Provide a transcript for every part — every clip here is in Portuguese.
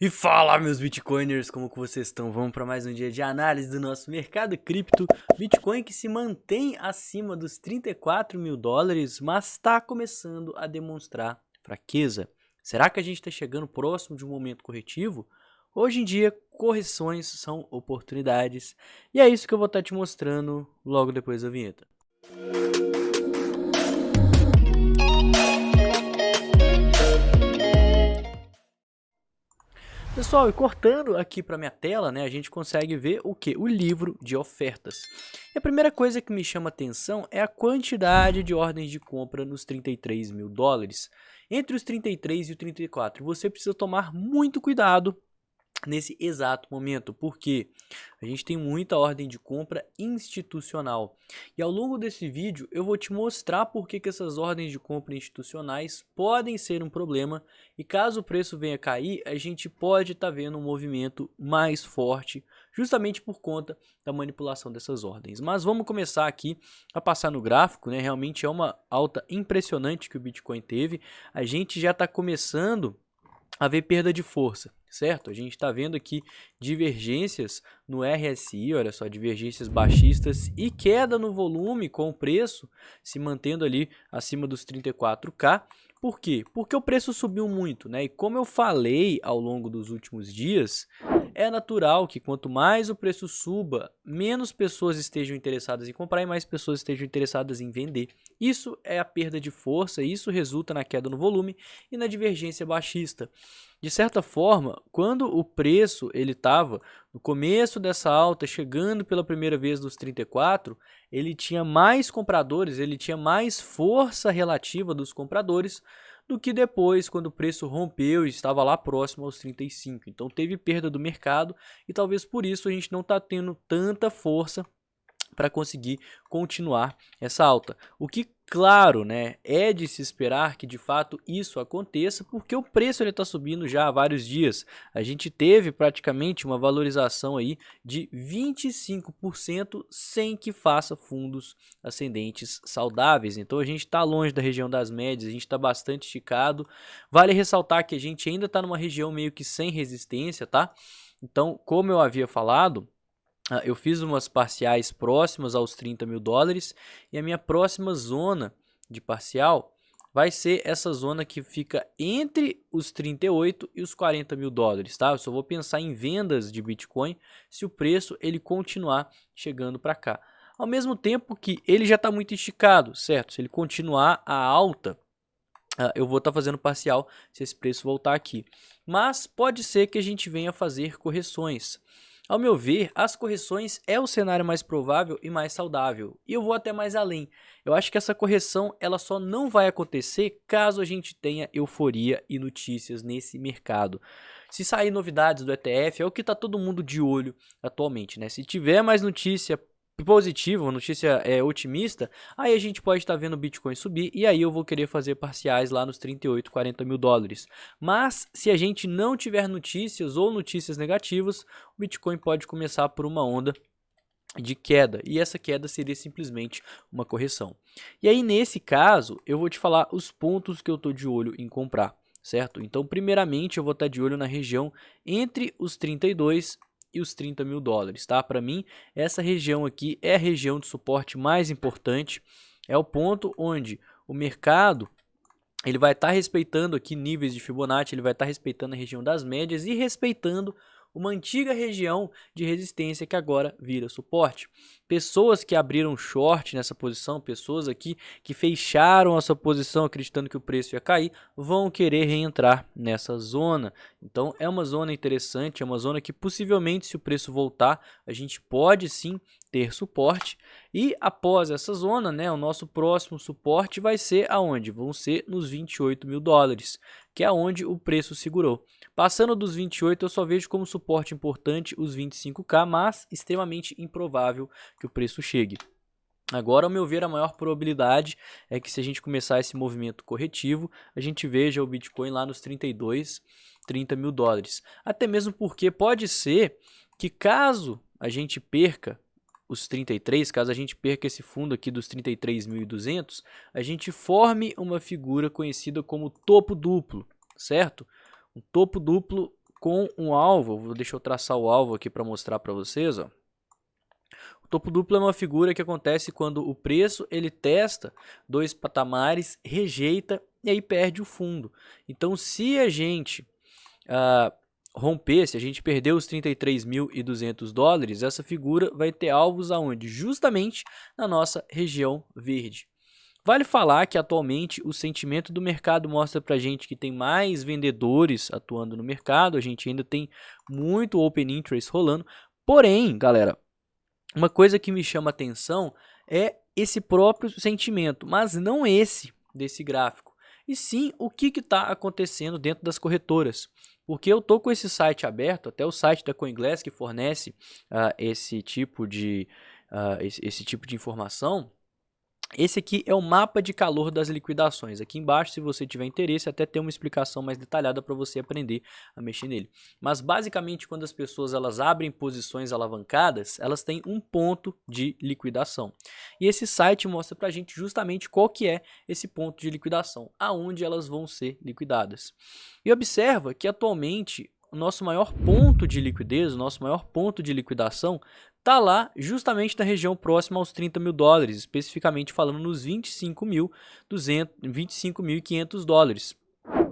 E fala, meus Bitcoiners, como que vocês estão? Vamos para mais um dia de análise do nosso mercado cripto. Bitcoin que se mantém acima dos 34 mil dólares, mas está começando a demonstrar fraqueza. Será que a gente está chegando próximo de um momento corretivo? Hoje em dia, correções são oportunidades. E é isso que eu vou estar te mostrando logo depois da vinheta. Pessoal, e cortando aqui para minha tela, né, a gente consegue ver o que? O livro de ofertas. E a primeira coisa que me chama atenção é a quantidade de ordens de compra nos 33 mil dólares. Entre os 33 e o 34, você precisa tomar muito cuidado nesse exato momento, porque a gente tem muita ordem de compra institucional. E ao longo desse vídeo eu vou te mostrar por que essas ordens de compra institucionais podem ser um problema, e caso o preço venha cair, a gente pode estar vendo um movimento mais forte, justamente por conta da manipulação dessas ordens. Mas vamos começar aqui a passar no gráfico, né? Realmente é uma alta impressionante que o Bitcoin teve. A gente já está começando haver perda de força, certo? A gente está vendo aqui divergências no RSI, olha só, divergências baixistas e queda no volume com o preço se mantendo ali acima dos 34K. Por quê? Porque o preço subiu muito, né? E como eu falei ao longo dos últimos dias, é natural que quanto mais o preço suba, menos pessoas estejam interessadas em comprar e mais pessoas estejam interessadas em vender. Isso é a perda de força, isso resulta na queda no volume e na divergência baixista. De certa forma, quando o preço ele estava no começo dessa alta, chegando pela primeira vez dos 34, ele tinha mais compradores, ele tinha mais força relativa dos compradores do que depois, quando o preço rompeu e estava lá próximo aos 35. Então teve perda do mercado e talvez por isso a gente não está tendo tanta força para conseguir continuar essa alta. O que, claro, né, é de se esperar que de fato isso aconteça, porque o preço está subindo já há vários dias. A gente teve praticamente uma valorização aí de 25% sem que faça fundos ascendentes saudáveis. Então a gente está longe da região das médias, a gente está bastante esticado. Vale ressaltar que a gente ainda está numa região meio que sem resistência, tá? Então, como eu havia falado, eu fiz umas parciais próximas aos 30 mil dólares e a minha próxima zona de parcial vai ser essa zona que fica entre os 38 e os 40 mil dólares, tá? Eu só vou pensar em vendas de Bitcoin se o preço ele continuar chegando para cá. Ao mesmo tempo que ele já está muito esticado, certo? Se ele continuar a alta, eu vou estar fazendo parcial se esse preço voltar aqui. Mas pode ser que a gente venha fazer correções. Ao meu ver, as correções é o cenário mais provável e mais saudável. E eu vou até mais além. Eu acho que essa correção ela só não vai acontecer caso a gente tenha euforia e notícias nesse mercado. Se sair novidades do ETF, é o que está todo mundo de olho atualmente, né? Se tiver mais notícia positiva, uma notícia otimista, aí a gente pode estar vendo o Bitcoin subir e aí eu vou querer fazer parciais lá nos 38, 40 mil dólares. Mas se a gente não tiver notícias ou notícias negativas, o Bitcoin pode começar por uma onda de queda, e essa queda seria simplesmente uma correção. E aí nesse caso, eu vou te falar os pontos que eu estou de olho em comprar, certo? Então primeiramente eu vou estar de olho na região entre os 32 e os 30 mil dólares, tá? Para mim, essa região aqui é a região de suporte mais importante, é o ponto onde o mercado ele vai estar respeitando aqui níveis de Fibonacci, ele vai estar respeitando a região das médias e respeitando uma antiga região de resistência que agora vira suporte. Pessoas que abriram short nessa posição, pessoas aqui que fecharam a sua posição acreditando que o preço ia cair, vão querer reentrar nessa zona. Então é uma zona interessante, é uma zona que possivelmente se o preço voltar, a gente pode sim ter suporte. E após essa zona, né, o nosso próximo suporte vai ser aonde? Vão ser nos 28 mil dólares, que é onde o preço segurou. Passando dos 28, eu só vejo como suporte importante os 25K, mas extremamente improvável que o preço chegue. Agora, ao meu ver, a maior probabilidade é que se a gente começar esse movimento corretivo, a gente veja o Bitcoin lá nos 32, 30 mil dólares. Até mesmo porque pode ser que caso a gente perca os 33, caso a gente perca esse fundo aqui dos 33.200, a gente forme uma figura conhecida como topo duplo, certo? Um topo duplo com um alvo, deixa eu traçar o alvo aqui para mostrar para vocês, ó. O topo duplo é uma figura que acontece quando o preço ele testa dois patamares, rejeita e aí perde o fundo. Então, se a gente romper, se a gente perder os 33.200 dólares, essa figura vai ter alvos aonde? Justamente na nossa região verde. Vale falar que atualmente o sentimento do mercado mostra pra gente que tem mais vendedores atuando no mercado, a gente ainda tem muito open interest rolando, porém, galera, uma coisa que me chama atenção é esse próprio sentimento, mas não esse desse gráfico, e sim o que está acontecendo dentro das corretoras. Porque eu tô com esse site aberto, até o site da CoinGlass que fornece esse tipo de informação. Esse aqui é o mapa de calor das liquidações. Aqui embaixo, se você tiver interesse, até tem uma explicação mais detalhada para você aprender a mexer nele. Mas basicamente, quando as pessoas elas abrem posições alavancadas, elas têm um ponto de liquidação. E esse site mostra para a gente justamente qual que é esse ponto de liquidação, aonde elas vão ser liquidadas. E observa que atualmente o nosso maior ponto de liquidez, o nosso maior ponto de liquidação está lá justamente na região próxima aos 30 mil dólares, especificamente falando nos 25.500 dólares.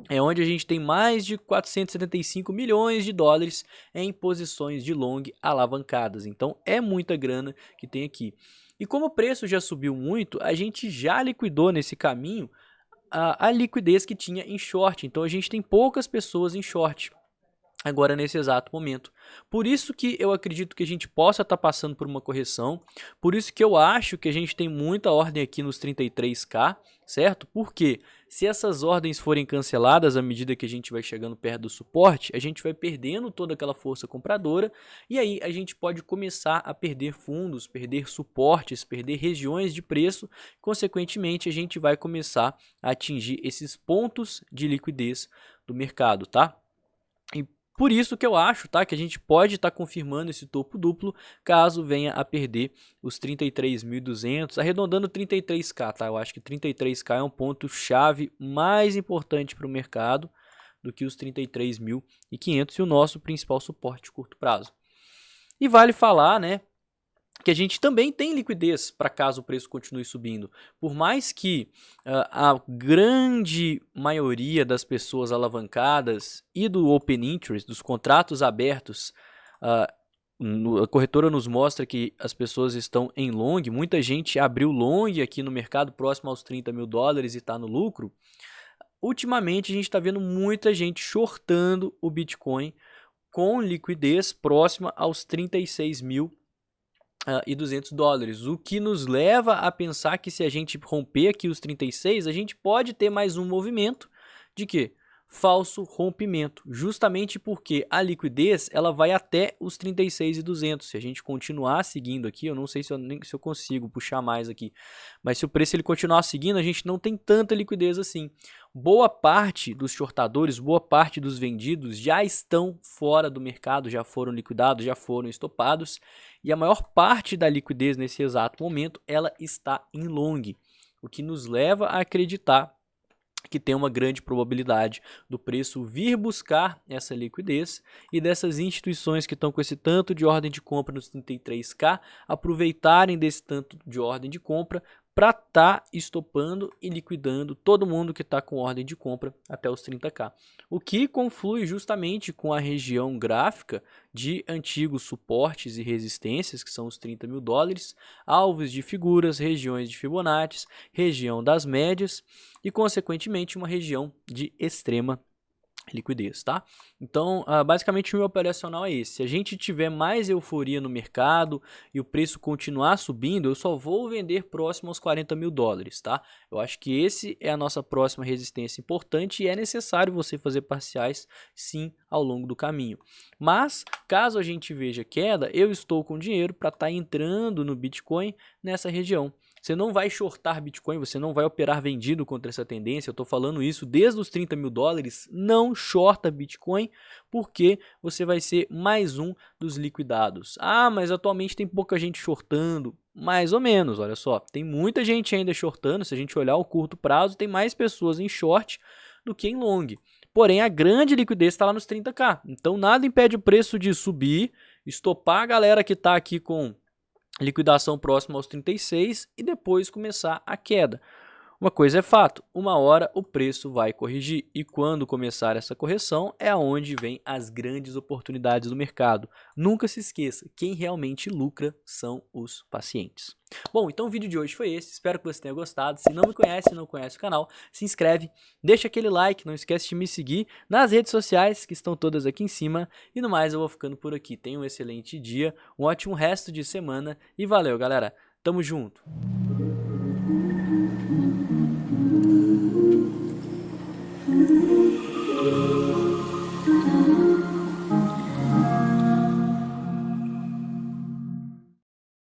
É onde a gente tem mais de 475 milhões de dólares em posições de long alavancadas. Então é muita grana que tem aqui. E como o preço já subiu muito, a gente já liquidou nesse caminho a liquidez que tinha em short. Então a gente tem poucas pessoas em short agora nesse exato momento. Por isso que eu acredito que a gente possa estar passando por uma correção, por isso que eu acho que a gente tem muita ordem aqui nos 33k, certo? Porque se essas ordens forem canceladas à medida que a gente vai chegando perto do suporte, a gente vai perdendo toda aquela força compradora e aí a gente pode começar a perder fundos, perder suportes, perder regiões de preço, consequentemente a gente vai começar a atingir esses pontos de liquidez do mercado, tá? E por isso que eu acho, tá, que a gente pode estar confirmando esse topo duplo caso venha a perder os 33.200, arredondando 33k, tá? Eu acho que 33k é um ponto chave mais importante para o mercado do que os 33.500 e o nosso principal suporte de curto prazo. E vale falar, né, que a gente também tem liquidez para caso o preço continue subindo. Por mais que a grande maioria das pessoas alavancadas e do open interest, dos contratos abertos, a corretora nos mostra que as pessoas estão em long, muita gente abriu long aqui no mercado próximo aos 30 mil dólares e está no lucro. Ultimamente a gente está vendo muita gente shortando o Bitcoin com liquidez próxima aos 36.200 dólares, o que nos leva a pensar que se a gente romper aqui os 36, a gente pode ter mais um movimento de quê? Falso rompimento, justamente porque a liquidez ela vai até os 36.200. Se a gente continuar seguindo aqui, eu não sei se eu consigo puxar mais aqui, mas se o preço ele continuar seguindo, a gente não tem tanta liquidez assim. Boa parte dos shortadores, boa parte dos vendidos já estão fora do mercado, já foram liquidados, já foram estopados, e a maior parte da liquidez nesse exato momento ela está em long, o que nos leva a acreditar que tem uma grande probabilidade do preço vir buscar essa liquidez e dessas instituições que estão com esse tanto de ordem de compra nos 33k aproveitarem desse tanto de ordem de compra para estar estopando e liquidando todo mundo que está com ordem de compra até os 30k. O que conflui justamente com a região gráfica de antigos suportes e resistências, que são os 30 mil dólares, alvos de figuras, regiões de Fibonacci, região das médias e, consequentemente, uma região de extrema liquidez, tá? Então, basicamente o meu operacional é esse. Se a gente tiver mais euforia no mercado e o preço continuar subindo, eu só vou vender próximo aos 40 mil dólares, tá? Eu acho que esse é a nossa próxima resistência importante e é necessário você fazer parciais, sim, ao longo do caminho. Mas, caso a gente veja queda, eu estou com dinheiro para estar entrando no Bitcoin nessa região. Você não vai shortar Bitcoin, você não vai operar vendido contra essa tendência. Eu estou falando isso desde os 30 mil dólares. Não shorta Bitcoin, porque você vai ser mais um dos liquidados. Ah, mas atualmente tem pouca gente shortando. Mais ou menos, olha só. Tem muita gente ainda shortando. Se a gente olhar o curto prazo, tem mais pessoas em short do que em long. Porém, a grande liquidez está lá nos 30k. Então, nada impede o preço de subir, estopar a galera que está aqui com liquidação próxima aos 36 e depois começar a queda. Uma coisa é fato, uma hora o preço vai corrigir e quando começar essa correção é aonde vem as grandes oportunidades do mercado. Nunca se esqueça, quem realmente lucra são os pacientes. Bom, então o vídeo de hoje foi esse, espero que você tenha gostado. Se não me conhece, não conhece o canal, se inscreve, deixa aquele like, não esquece de me seguir nas redes sociais que estão todas aqui em cima. E no mais eu vou ficando por aqui, tenha um excelente dia, um ótimo resto de semana e valeu galera, tamo junto!